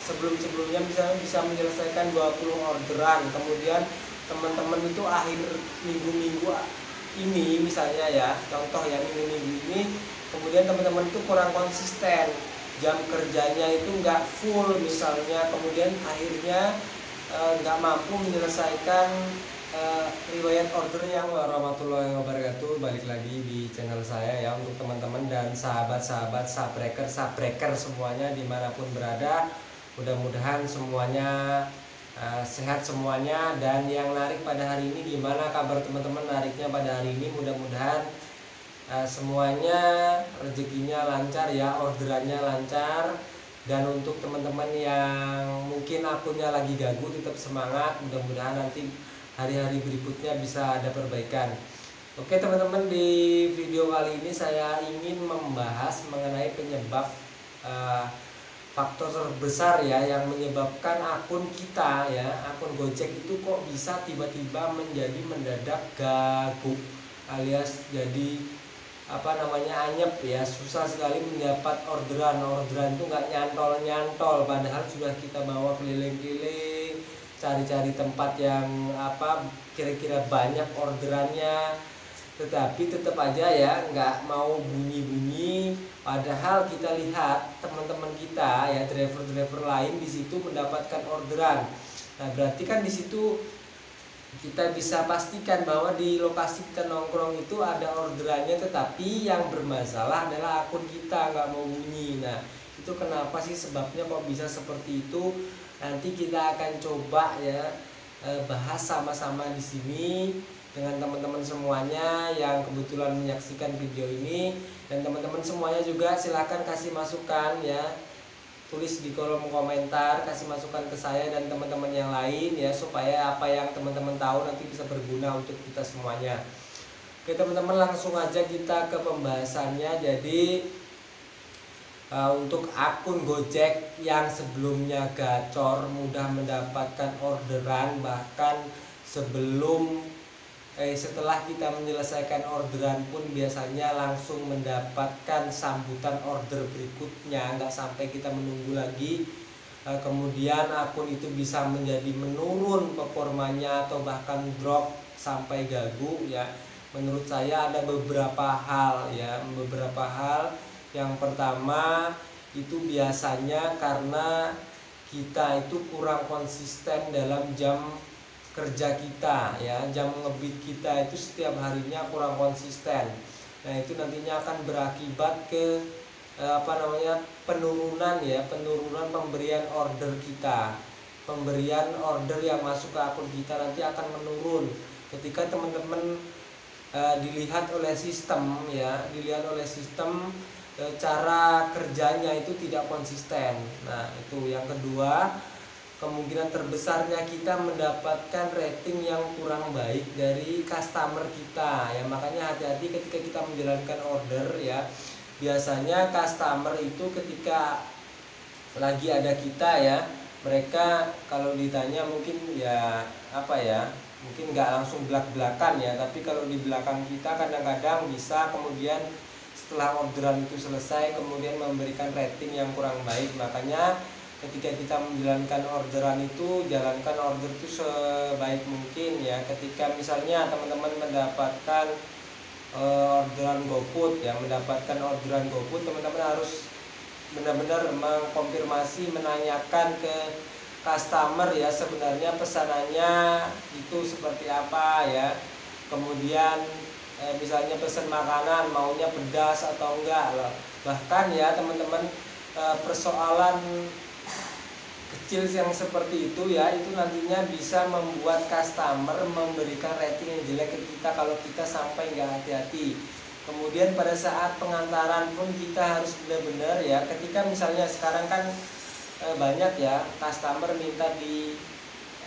sebelum-sebelumnya bisa menyelesaikan 20 orderan, kemudian teman-teman itu akhir minggu-minggu ini misalnya ya, contoh ya, minggu-minggu ini kemudian teman-teman itu kurang konsisten, jam kerjanya itu nggak full misalnya, kemudian akhirnya nggak mampu menyelesaikan riwayat ordernya. Warahmatullahi wabarakatuh. Balik lagi di channel saya ya, untuk teman-teman dan sahabat-sahabat subbreaker semuanya dimanapun berada, mudah-mudahan semuanya sehat semuanya. Dan yang narik pada hari ini, gimana kabar teman-teman nariknya pada hari ini? Mudah-mudahan semuanya rezekinya lancar ya, orderannya lancar. Dan untuk teman-teman yang mungkin akunnya lagi gagu, tetap semangat, mudah-mudahan nanti hari-hari berikutnya bisa ada perbaikan. Oke teman-teman, di video kali ini saya ingin membahas mengenai penyebab faktor terbesar ya yang menyebabkan akun kita ya, akun Gojek itu kok bisa tiba-tiba menjadi mendadak gagu alias jadi anyep ya, susah sekali mendapat orderan itu nggak nyantol, padahal sudah kita bawa keliling-keliling cari-cari tempat yang kira-kira banyak orderannya, tetapi tetap aja ya nggak mau bunyi-bunyi. Padahal kita lihat teman-teman kita ya, driver-driver lain di situ mendapatkan orderan. Nah berarti kan di situ kita bisa pastikan bahwa di lokasi kita nongkrong itu ada orderannya, tetapi yang bermasalah adalah akun kita nggak mau bunyi. Nah itu kenapa sih sebabnya kok bisa seperti itu? Nanti kita akan coba ya bahas sama-sama di sini dengan teman-teman semuanya yang kebetulan menyaksikan video ini. Dan teman-teman semuanya juga silahkan kasih masukan ya, tulis di kolom komentar, kasih masukan ke saya dan teman-teman yang lain ya, supaya apa yang teman-teman tahu nanti bisa berguna untuk kita semuanya. Oke teman-teman, langsung aja kita ke pembahasannya. Jadi untuk akun Gojek yang sebelumnya gacor, mudah mendapatkan orderan, bahkan setelah kita menyelesaikan orderan pun biasanya langsung mendapatkan sambutan order berikutnya, nggak sampai kita menunggu lagi. Kemudian akun itu bisa menjadi menurun performanya atau bahkan drop sampai gagu ya. Menurut saya ada beberapa hal. Yang pertama itu biasanya karena kita itu kurang konsisten dalam jam kerja kita ya, jam ngebit kita itu setiap harinya kurang konsisten. Nah itu nantinya akan berakibat ke penurunan pemberian order kita, pemberian order yang masuk ke akun kita nanti akan menurun ketika teman-teman dilihat oleh sistem cara kerjanya itu tidak konsisten. Nah itu yang kedua, kemungkinan terbesarnya kita mendapatkan rating yang kurang baik dari customer kita ya. Makanya hati-hati ketika kita menjalankan order ya. Biasanya customer itu ketika lagi ada kita ya, mereka kalau ditanya mungkin mungkin nggak langsung belak-belakan ya, tapi kalau di belakang kita kadang-kadang bisa kemudian setelah orderan itu selesai kemudian memberikan rating yang kurang baik. Makanya ketika kita menjalankan orderan itu, jalankan order itu sebaik mungkin ya. Ketika misalnya teman-teman mendapatkan orderan GoFood ya, teman-teman harus benar-benar mengkonfirmasi, menanyakan ke customer ya, sebenarnya pesanannya itu seperti apa ya. Kemudian misalnya pesan makanan maunya pedas atau enggak loh. Bahkan ya teman-teman, persoalan kecil yang seperti itu ya, itu nantinya bisa membuat customer memberikan rating yang jelek ke kita kalau kita sampai nggak hati-hati. Kemudian pada saat pengantaran pun kita harus benar-benar ya, ketika misalnya sekarang kan banyak ya customer minta di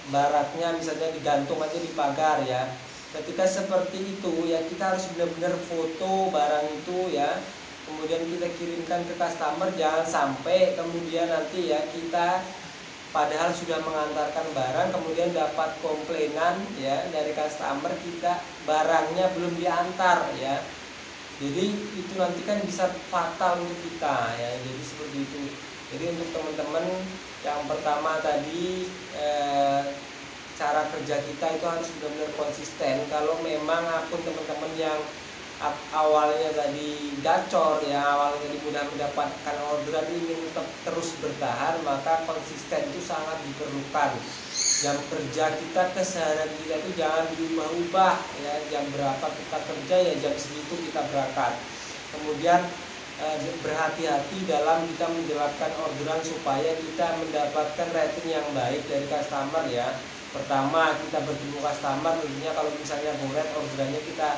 baratnya misalnya digantung aja di pagar ya. Ketika seperti itu ya, kita harus benar-benar foto barang itu ya, kemudian kita kirimkan ke customer. Jangan sampai kemudian nanti ya kita padahal sudah mengantarkan barang kemudian dapat komplainan ya dari customer, kita barangnya belum diantar ya. Jadi itu nanti kan bisa fatal untuk kita ya. Jadi seperti itu. Jadi untuk teman-teman yang pertama tadi, cara kerja kita itu harus benar-benar konsisten. Kalau memang akun teman-teman yang awalnya tadi gacor ya, awalnya tadi mudah mendapatkan orderan, ingin tetap terus bertahan, maka konsisten itu sangat diperlukan. Jam kerja kita, keseharian kita itu jangan diubah-ubah ya, jam berapa kita kerja ya jam segitu kita berangkat. Kemudian berhati-hati dalam kita menjalankan orderan supaya kita mendapatkan rating yang baik dari customer ya. Pertama, kita bertemu customer, tentunya kalau misalnya boret orderannya kita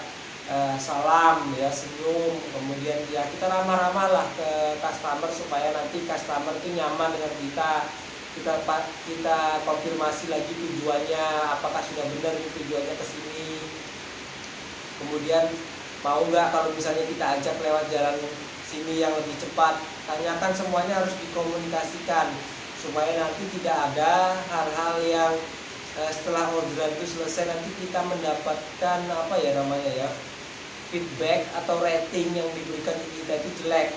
salam ya, senyum, kemudian ya kita ramah-ramah lah ke customer supaya nanti customer itu nyaman dengan kita konfirmasi lagi tujuannya, apakah sudah benar tujuannya ke sini. Kemudian mau nggak kalau misalnya kita ajak lewat jalan sini yang lebih cepat, tanyakan, semuanya harus dikomunikasikan supaya nanti tidak ada hal-hal yang setelah orderan itu selesai nanti kita mendapatkan apa ya namanya ya, feedback atau rating yang diberikan ke kita itu jelek.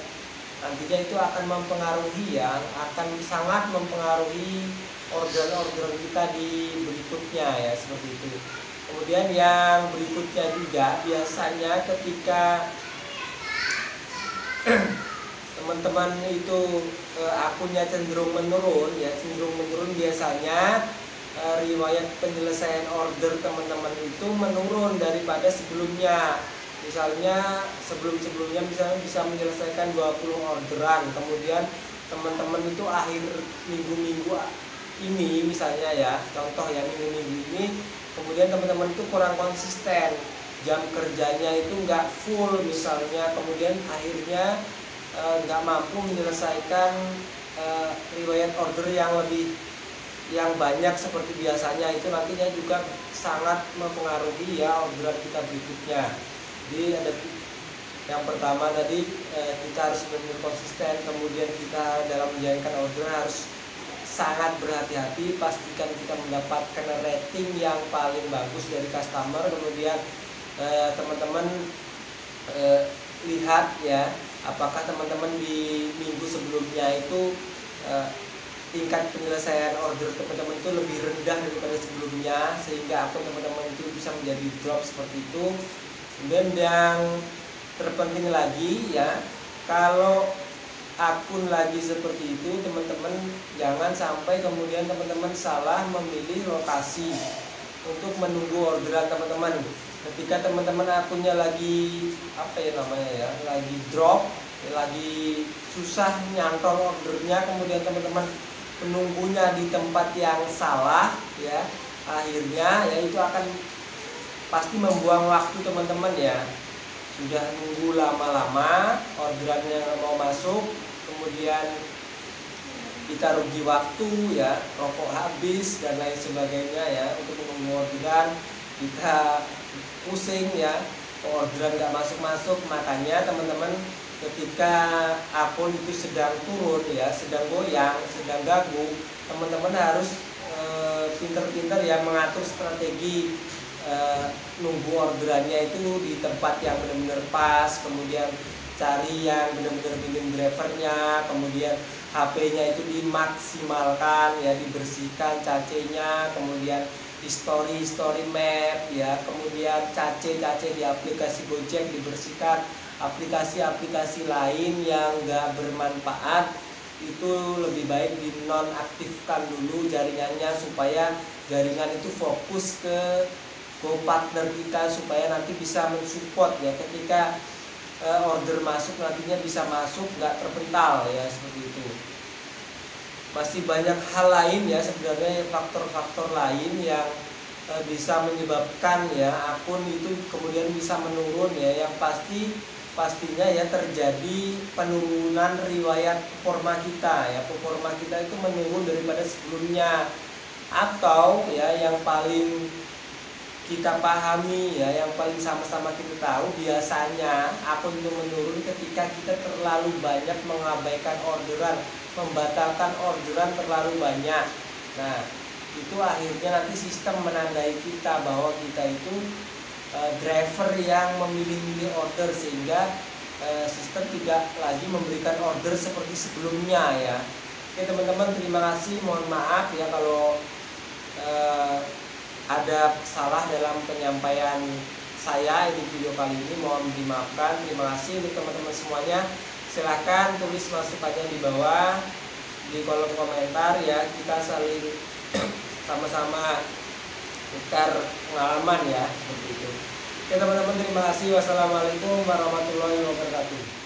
Nantinya itu akan mempengaruhi ya, akan sangat mempengaruhi orderan-orderan kita di berikutnya ya, seperti itu. Kemudian yang berikutnya juga biasanya ketika teman-teman itu akunnya cenderung menurun ya, biasanya riwayat penyelesaian order teman-teman itu menurun daripada sebelumnya. Misalnya sebelumnya misalnya bisa menyelesaikan 20 orderan, kemudian teman-teman itu akhir minggu ini misalnya ya, contoh ya, minggu ini kemudian teman-teman itu kurang konsisten, jam kerjanya itu nggak full misalnya, kemudian akhirnya nggak mampu menyelesaikan riwayat order yang banyak seperti biasanya, itu nantinya juga sangat mempengaruhi ya orderan kita berikutnya. Jadi ada yang pertama tadi, kita harus benar-benar konsisten, kemudian kita dalam menjalankan orderan harus sangat berhati-hati, pastikan kita mendapatkan rating yang paling bagus dari customer. Kemudian teman-teman lihat ya, apakah teman-teman di minggu sebelumnya itu tingkat penyelesaian order teman-teman itu lebih rendah daripada sebelumnya, sehingga akun teman-teman itu bisa menjadi drop seperti itu. Kemudian yang terpenting lagi ya, kalau akun lagi seperti itu, teman-teman jangan sampai kemudian teman-teman salah memilih lokasi untuk menunggu orderan teman-teman. Ketika teman-teman akunnya lagi apa ya namanya ya, lagi drop, lagi susah nyantol ordernya, kemudian teman-teman menunggunya di tempat yang salah ya, akhirnya ya itu akan pasti membuang waktu teman-teman ya. Sudah nunggu lama-lama, orderannya mau masuk, kemudian kita rugi waktu ya, rokok habis dan lain sebagainya ya, untuk menunggu orderan kita pusing ya, orderan nggak masuk-masuk. Makanya teman-teman ketika akun itu sedang turun ya, sedang goyang, sedang ganggu, teman-teman harus pinter-pinter ya mengatur strategi nunggu orderannya itu di tempat yang benar-benar pas, kemudian cari yang benar-benar minim drivernya, kemudian HP-nya itu dimaksimalkan ya, dibersihkan cacenya, kemudian history map ya, kemudian cace di aplikasi Gojek dibersihkan, aplikasi-aplikasi lain yang enggak bermanfaat itu lebih baik dinonaktifkan dulu jaringannya, supaya jaringan itu fokus ke partner kita, supaya nanti bisa mensupport ya, ketika order masuk nantinya bisa masuk nggak terpental ya, seperti itu. Masih banyak hal lain ya sebenarnya, faktor-faktor lain yang bisa menyebabkan ya akun itu kemudian bisa menurun ya. Yang pastinya ya terjadi penurunan riwayat performa kita ya, performa kita itu menurun daripada sebelumnya. Atau ya yang paling kita pahami ya, yang paling sama-sama kita tahu, biasanya akun itu menurun ketika kita terlalu banyak mengabaikan orderan, membatalkan orderan terlalu banyak. Nah, itu akhirnya nanti sistem menandai kita bahwa kita itu driver yang memilih order, sehingga sistem tidak lagi memberikan order seperti sebelumnya ya. Oke teman-teman, terima kasih. Mohon maaf ya kalau ada salah dalam penyampaian saya di video kali ini, mohon dimaafkan. Terima kasih untuk teman-teman semuanya. Silahkan tulis masukannya di bawah di kolom komentar ya, kita saling sama-sama tukar pengalaman ya, seperti itu. Oke teman-teman, terima kasih. Wassalamualaikum warahmatullahi wabarakatuh.